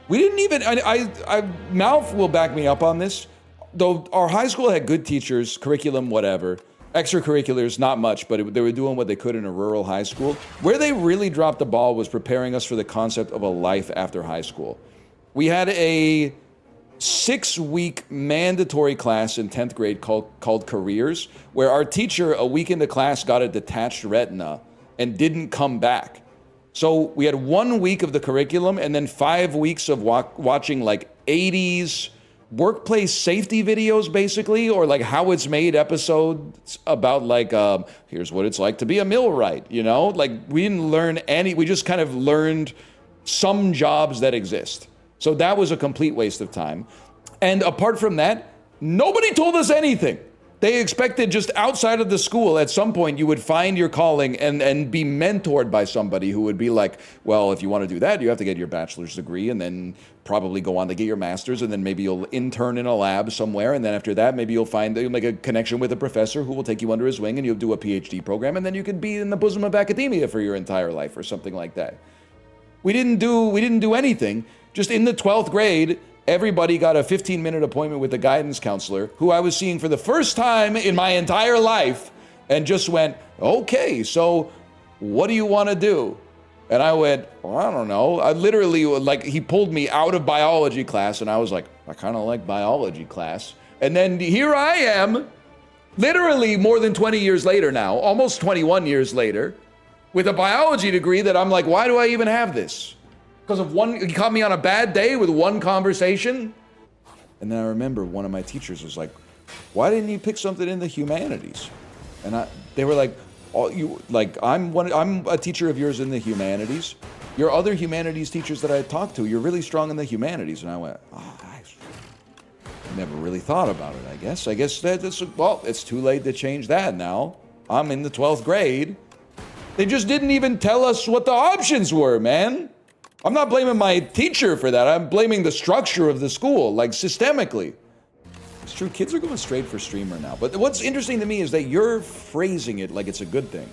We didn't even, Malf will back me up on this. Though our high school had good teachers, curriculum, whatever. Extracurriculars, not much, but they were doing what they could in a rural high school. Where they really dropped the ball was preparing us for the concept of a life after high school. We had a 6-week mandatory class in 10th grade called Careers, where our teacher, a week into class, got a detached retina and didn't come back. So we had 1 week of the curriculum and then 5 weeks of watching like 80s workplace safety videos, basically, or like how it's made episodes about like, here's what it's like to be a millwright, you know? Like we didn't learn we just kind of learned some jobs that exist. So that was a complete waste of time. And apart from that, nobody told us anything. They expected just outside of the school, at some point, you would find your calling and be mentored by somebody who would be like, well, if you want to do that, you have to get your bachelor's degree and then probably go on to get your master's, and then maybe you'll intern in a lab somewhere, and then after that, maybe you'll make a connection with a professor who will take you under his wing, and you'll do a PhD program, and then you could be in the bosom of academia for your entire life or something like that. We didn't do anything. Just in the 12th grade, everybody got a 15-minute appointment with a guidance counselor who I was seeing for the first time in my entire life, and just went, okay, so what do you want to do? And I went, well, I don't know. I literally, like, he pulled me out of biology class, and I was like, I kind of like biology class. And then here I am, literally more than 20 years later now, almost 21 years later, with a biology degree that I'm like, why do I even have this? Because of he caught me on a bad day with one conversation. And then I remember one of my teachers was like, why didn't you pick something in the humanities? And they were like, I'm a teacher of yours in the humanities. Your other humanities teachers that I talked to, you're really strong in the humanities. And I went, I never really thought about it, I guess. It's too late to change that now. I'm in the 12th grade. They just didn't even tell us what the options were, man. I'm not blaming my teacher for that. I'm blaming the structure of the school, like systemically. It's true, kids are going straight for streamer now. But what's interesting to me is that you're phrasing it like it's a good thing.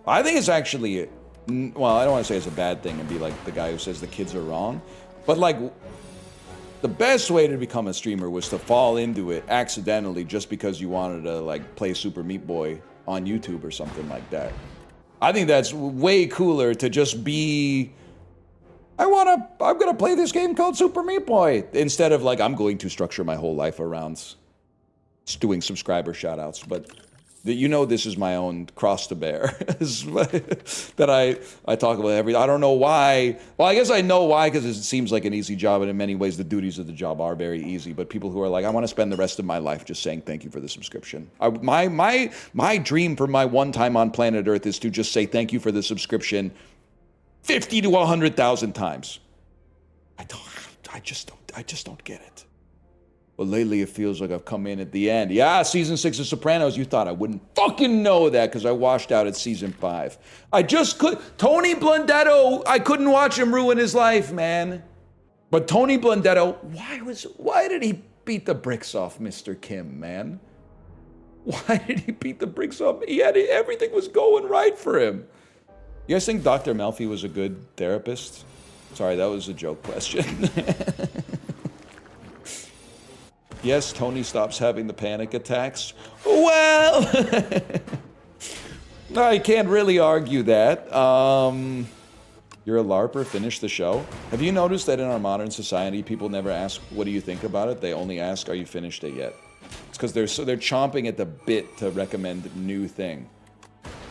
I think it's actually, well, I don't want to say it's a bad thing and be like the guy who says the kids are wrong. But like, the best way to become a streamer was to fall into it accidentally just because you wanted to like play Super Meat Boy on YouTube or something like that. I think that's way cooler to just be, I'm gonna play this game called Super Meat Boy, instead of like, I'm going to structure my whole life around doing subscriber shoutouts. But you know, this is my own cross to bear that I talk about I don't know why. Well, I guess I know why, because it seems like an easy job, and in many ways the duties of the job are very easy. But people who are like, I want to spend the rest of my life just saying thank you for the subscription. My dream for my one time on planet Earth is to just say thank you for the subscription 50 to 100,000 times. I just don't get it. But lately it feels like I've come in at the end. Yeah, season 6 of Sopranos, you thought I wouldn't fucking know that because I washed out at season 5. I just could. Tony Blundetto, I couldn't watch him ruin his life, man. But Tony Blundetto, why did he beat the bricks off Mr. Kim, man? Why did he beat the bricks off? Everything was going right for him. You guys think Dr. Melfi was a good therapist? Sorry, that was a joke question. Yes, Tony stops having the panic attacks. Well, I can't really argue that. You're a LARPer, finish the show. Have you noticed that in our modern society, people never ask, what do you think about it? They only ask, are you finished it yet? It's because they're chomping at the bit to recommend a new thing.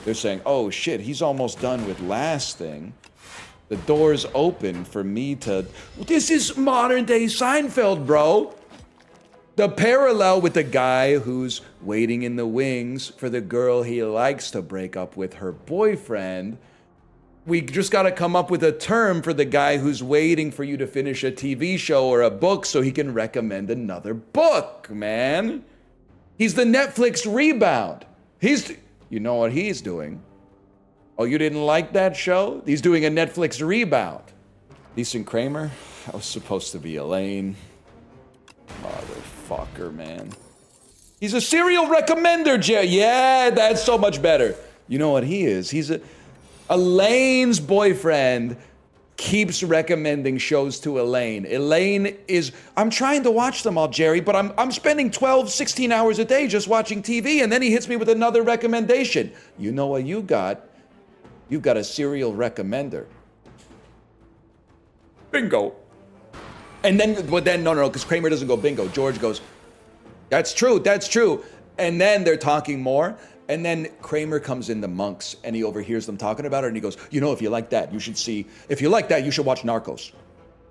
They're saying, oh shit, he's almost done with last thing. The door's open for me to... This is modern day Seinfeld, bro. The parallel with the guy who's waiting in the wings for the girl he likes to break up with her boyfriend. We just got to come up with a term for the guy who's waiting for you to finish a TV show or a book so he can recommend another book, man. He's the Netflix rebound. You know what he's doing? Oh, you didn't like that show? He's doing a Netflix rebound. Decent Kramer? I was supposed to be Elaine. Motherfucker, man. He's a serial recommender, Jay. Yeah, that's so much better. You know what he is? He's Elaine's boyfriend keeps recommending shows to Elaine. Elaine is, I'm trying to watch them all, Jerry, but I'm spending 12, 16 hours a day just watching TV, and then he hits me with another recommendation. You know what you got? You got a serial recommender. Bingo. And then, but then, no, because Kramer doesn't go bingo. George goes, that's true, that's true. And then they're talking more. And then Kramer comes in the monks and he overhears them talking about it and he goes, you know, if you like that, you should see, if you like that, you should watch Narcos.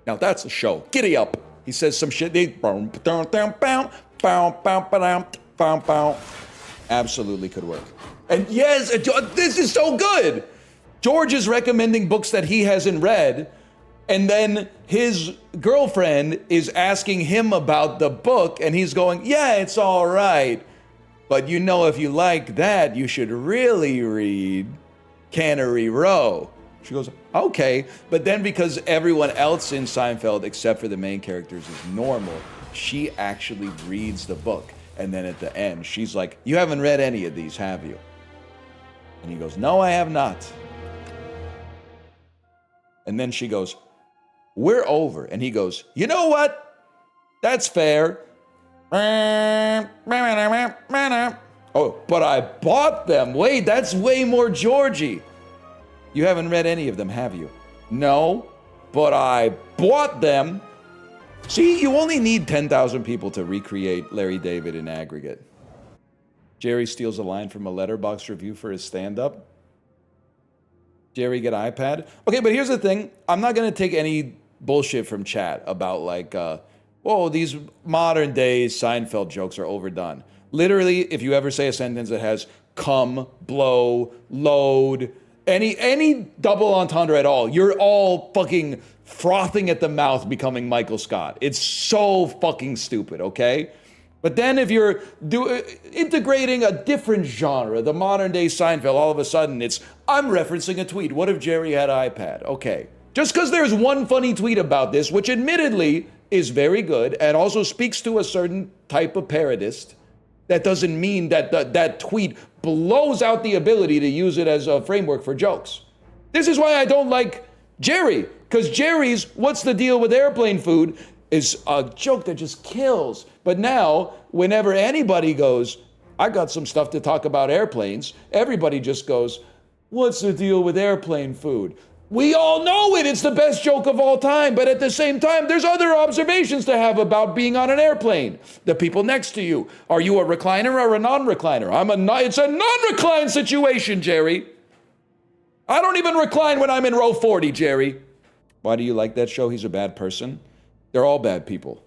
Now that's a show. Giddy up. He says some shit. Absolutely could work. And yes, this is so good. George is recommending books that he hasn't read. And then his girlfriend is asking him about the book and he's going, yeah, it's all right. But you know, if you like that, you should really read Cannery Row. She goes, okay. But then because everyone else in Seinfeld, except for the main characters, is normal, she actually reads the book. And then at the end, she's like, you haven't read any of these, have you? And he goes, no, I have not. And then she goes, we're over. And he goes, you know what? That's fair. Oh, but I bought them. Wait, that's way more Georgie. You haven't read any of them, have you? No, but I bought them. See, you only need 10,000 people to recreate Larry David in aggregate. Jerry steals a line from a Letterboxd review for his stand-up. Jerry get iPad. Okay, but here's the thing. I'm not going to take any bullshit from chat about like, whoa, these modern day Seinfeld jokes are overdone. Literally, if you ever say a sentence that has come, blow, load, any double entendre at all, you're all fucking frothing at the mouth becoming Michael Scott. It's so fucking stupid, okay? But then if you're integrating a different genre, the modern day Seinfeld, all of a sudden it's, I'm referencing a tweet. What if Jerry had iPad? Okay. Just because there's one funny tweet about this, which admittedly is very good and also speaks to a certain type of parodist, that doesn't mean that that tweet blows out the ability to use it as a framework for jokes. This is why I don't like Jerry, because Jerry's what's the deal with airplane food is a joke that just kills. But now, whenever anybody goes, I got some stuff to talk about airplanes, everybody just goes, what's the deal with airplane food? We all know it. It's the best joke of all time. But at the same time, there's other observations to have about being on an airplane. The people next to you. Are you a recliner or a non-recliner? It's a non-recline situation, Jerry. I don't even recline when I'm in row 40, Jerry. Why do you like that show? He's a bad person. They're all bad people.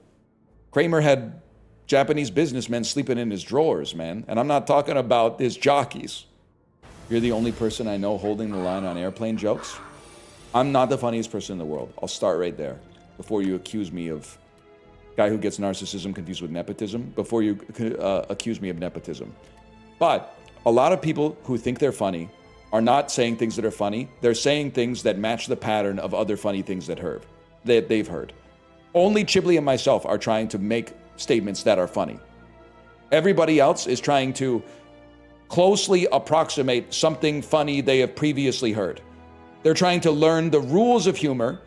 Kramer had Japanese businessmen sleeping in his drawers, man. And I'm not talking about his jockeys. You're the only person I know holding the line on airplane jokes. I'm not the funniest person in the world. I'll start right there before you accuse me of guy who gets narcissism confused with nepotism, before you accuse me of nepotism. But a lot of people who think they're funny are not saying things that are funny. They're saying things that match the pattern of other funny things that they've heard. Only Chibley and myself are trying to make statements that are funny. Everybody else is trying to closely approximate something funny they have previously heard. They're trying to learn the rules of humor,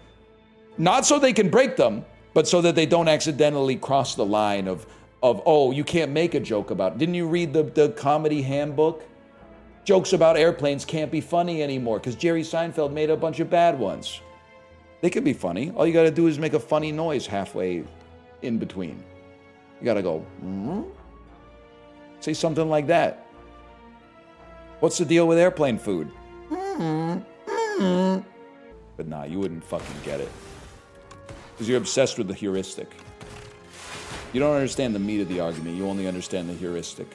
not so they can break them, but so that they don't accidentally cross the line of oh, you can't make a joke about it. Didn't you read the comedy handbook? Jokes about airplanes can't be funny anymore because Jerry Seinfeld made a bunch of bad ones. They could be funny. All you got to do is make a funny noise halfway in between. You got to go, say something like that. What's the deal with airplane food? But nah, you wouldn't fucking get it. Because you're obsessed with the heuristic. You don't understand the meat of the argument. You only understand the heuristic.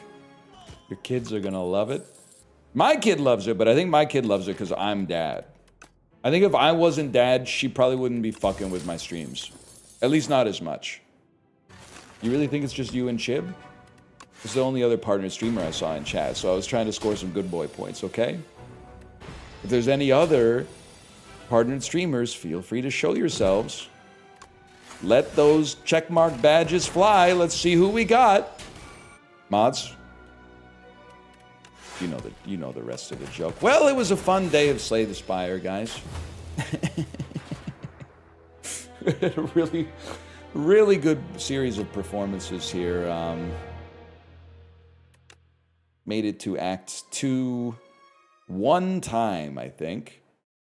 Your kids are gonna love it. My kid loves it, but I think my kid loves it because I'm dad. I think if I wasn't dad, she probably wouldn't be fucking with my streams. At least not as much. You really think it's just you and Chib? It's the only other partner streamer I saw in chat, so I was trying to score some good boy points, okay? If there's any other partnered streamers, feel free to show yourselves. Let those checkmark badges fly. Let's see who we got. Mods? You know the rest of the joke. Well, it was a fun day of Slay the Spire, guys. a really, really good series of performances here. Made it to Act 2 one time, I think.